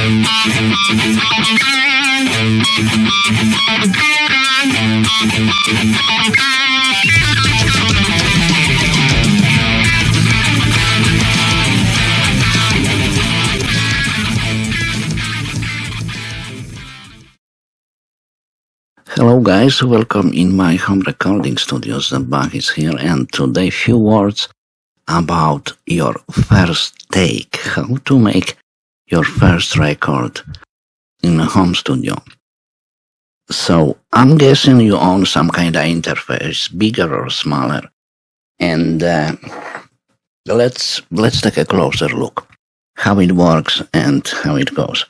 Hello guys, welcome in my home recording studios. The bug is here, and today few words about your first take, how to make your first record in a home studio. So I'm guessing you own some kind of interface, bigger or smaller, and let's take a closer look how it works and how it goes.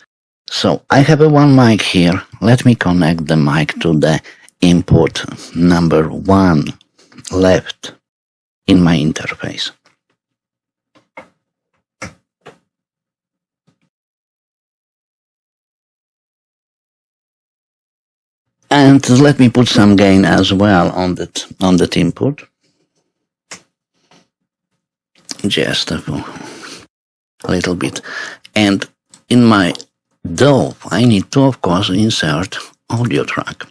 So I have one mic here. Let me connect the mic to the input number 1 left in my interface. And let me put some gain as well on that input. Just a little bit. And in my DAW, I need to, of course, insert audio track.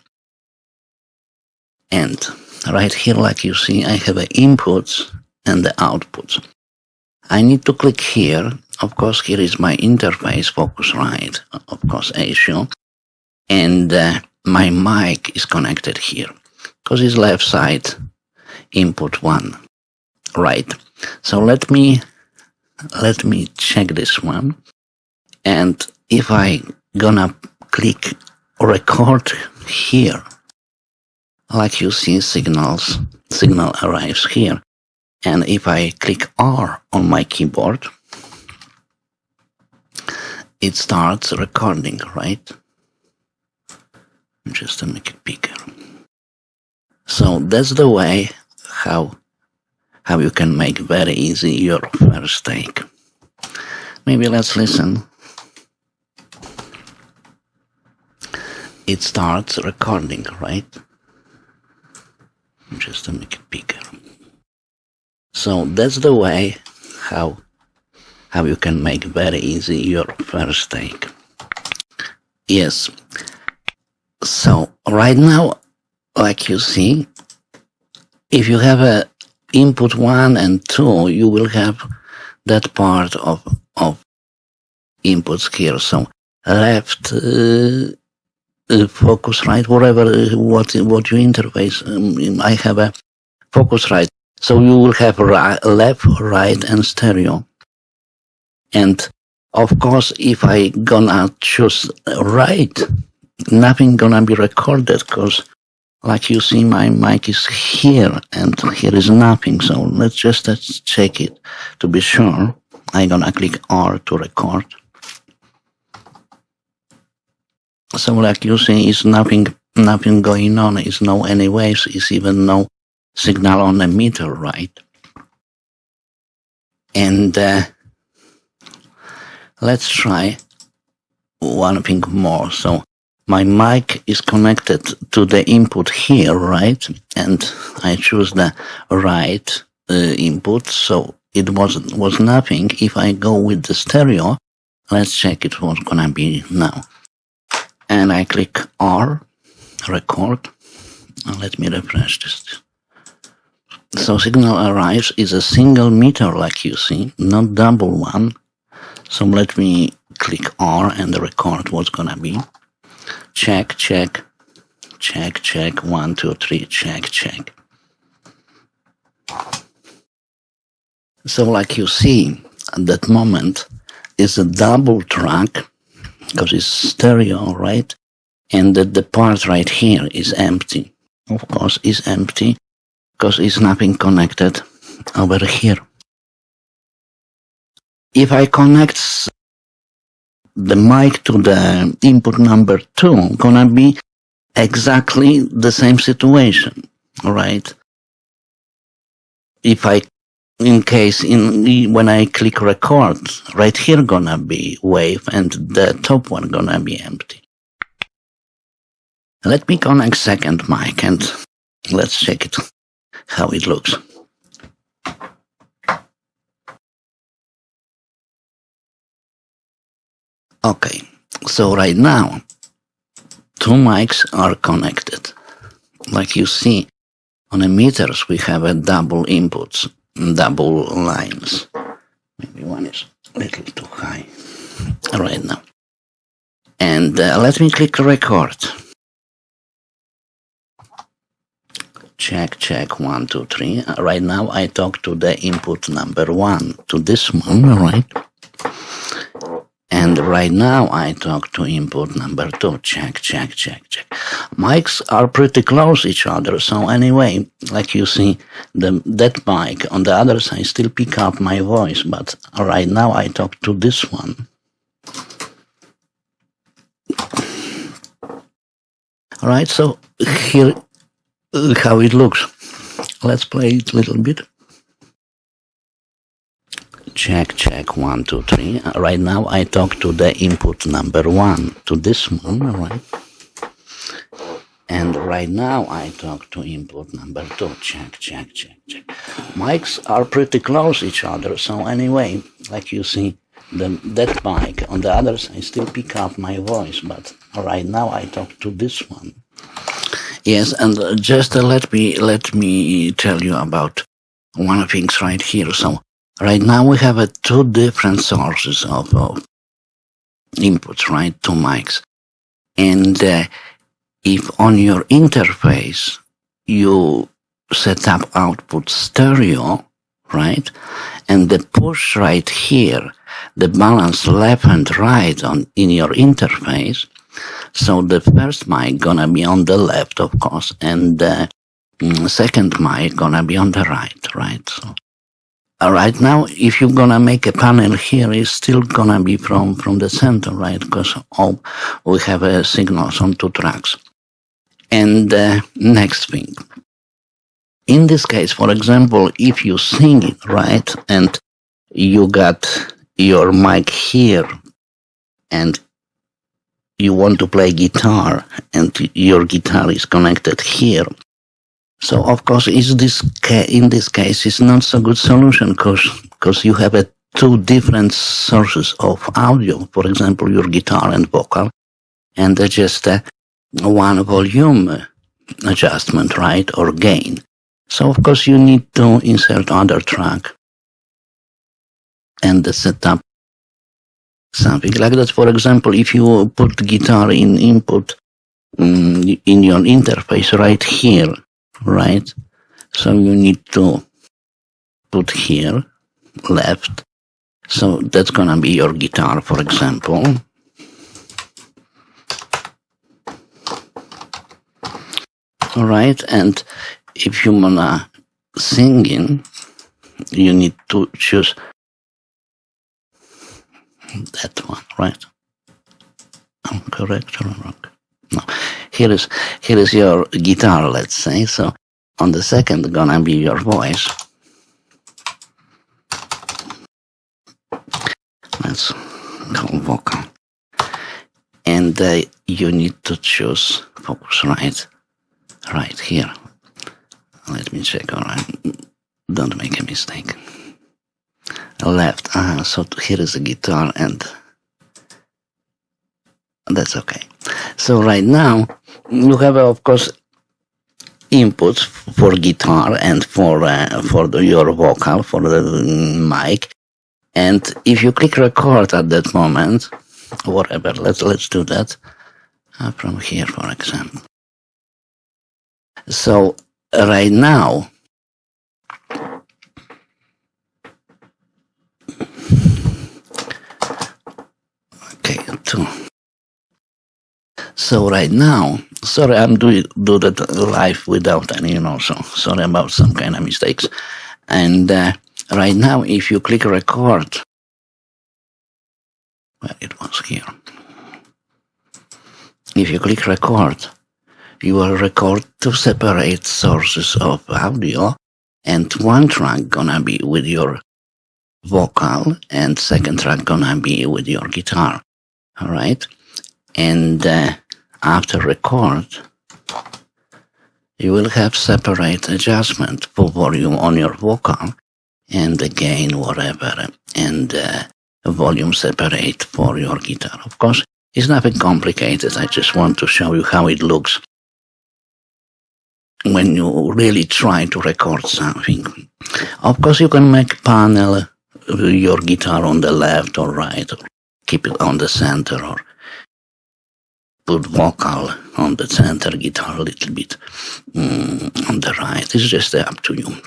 And right here, like you see, I have the inputs and the outputs. I need to click here. Of course, here is my interface, Focusrite, of course, issue. And my mic is connected here, because it's left side, input 1, right. So let me check this one. And if I gonna click record here, like you see, signal arrives here. And if I click R on my keyboard, it starts recording, right? Just to make it bigger. So that's the way how you can make very easy your first take. Maybe let's listen. It starts recording, right? Just to make it bigger. So that's the way how you can make very easy your first take. Yes. So right now, like you see, if you have a input 1 and 2, you will have that part of inputs here. So left, Focusrite, whatever, what you interface. I have a Focusrite. So you will have left, right, and stereo. And of course, if I gonna choose right, nothing gonna be recorded, because like you see, my mic is here and here is nothing. So let's just check it to be sure. I'm gonna click R to record. So like you see, it's nothing going on. It's no any waves. It's even no signal on the meter, right? And let's try one thing more. So my mic is connected to the input here, right? And I choose the right input, so it was nothing. If I go with the stereo, let's check it what's gonna be now. And I click R, record. Let me refresh this. So signal arrives is a single meter, like you see, not double one. So let me click R and record what's gonna be. Check, check, check, check, 1, 2, 3, check, check. So like you see, at that moment, is a double track, because it's stereo, right? And the part right here is empty. Of course, it's empty, because it's nothing connected over here. If I connect the mic to the input number 2, gonna be exactly the same situation, right? If I, when I click record, right here gonna be wave and the top one gonna be empty. Let me connect second mic and let's check it, how it looks. Okay, so right now, two mics are connected. Like you see, on the meters we have a double inputs, double lines. Maybe one is a little too high right now. And let me click record. Check, check, 1, 2, 3. Right now I talk to the input number 1, to this one, right? And right now I talk to input number 2. Check, check, check, check. Mics are pretty close each other. So anyway, like you see, that mic on the other side still pick up my voice. But right now I talk to this one. All right, so here how it looks. Let's play it a little bit. Check, check, 1, 2, 3. Right now I talk to the input number 1, to this one, all right? And right now I talk to input number 2. Check, check, check, check. Mics are pretty close each other. So anyway, like you see, that mic on the other side still pick up my voice, but right now I talk to this one. Yes, and just let me tell you about one thing right here. So right now we have two different sources of inputs, right? Two mics. And if on your interface you set up output stereo, right? And the push right here, the balance left and right in your interface. So the first mic gonna be on the left, of course, and the second mic gonna be on the right? So right now, if you're gonna make a panel here, it's still gonna be from the center, right? Because we have signals on two tracks. And next thing, in this case, for example, if you sing it, right, and you got your mic here, and you want to play guitar, and your guitar is connected here. So, of course, in this case, it's not so good solution, because you have two different sources of audio, for example, your guitar and vocal, and just one volume adjustment, right, or gain. So, of course, you need to insert other track and set up something like that. For example, if you put guitar in input in your interface right here, right? So you need to put here, left. So that's gonna be your guitar, for example. All right, and if you wanna singing, you need to choose that one, right? I'm correct or wrong? No. Here is your guitar, let's say. So on the second gonna be your voice. Let's call vocal. And you need to choose focus right here. Let me check, all right. Don't make a mistake. Left. So here is the guitar, and that's okay. So right now you have, of course, inputs for guitar and for your vocal, for the mic. And if you click record at that moment, whatever, let's do that from here, for example. So right now, okay, two. So right now, sorry, I'm do that live without any, so sorry about some kind of mistakes. And right now, if you click record, well, it was here. If you click record, you will record two separate sources of audio, and one track gonna be with your vocal, and second track gonna be with your guitar. All right, and after record, you will have separate adjustment for volume on your vocal and the gain, whatever, and volume separate for your guitar. Of course, it's nothing complicated. I just want to show you how it looks when you really try to record something. Of course, you can make panel your guitar on the left or right, or keep it on the center, or put vocal on the center, guitar a little bit on the right. It's just up to you.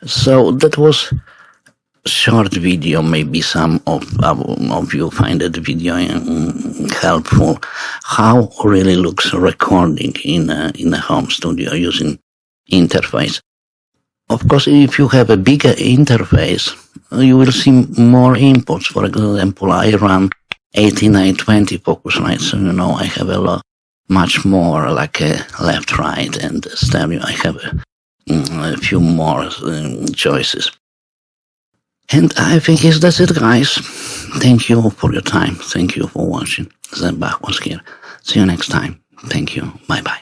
So that was a short video. Maybe some of you find that video helpful. How really looks recording in a home studio using interface. Of course, if you have a bigger interface, you will see more inputs. For example, I run 8920 Focusrite, so I have much more like a left, right, and stereo. I have a few more choices. And I think that's it, guys. Thank you for your time. Thank you for watching. Zebach was here. See you next time. Thank you. Bye-bye.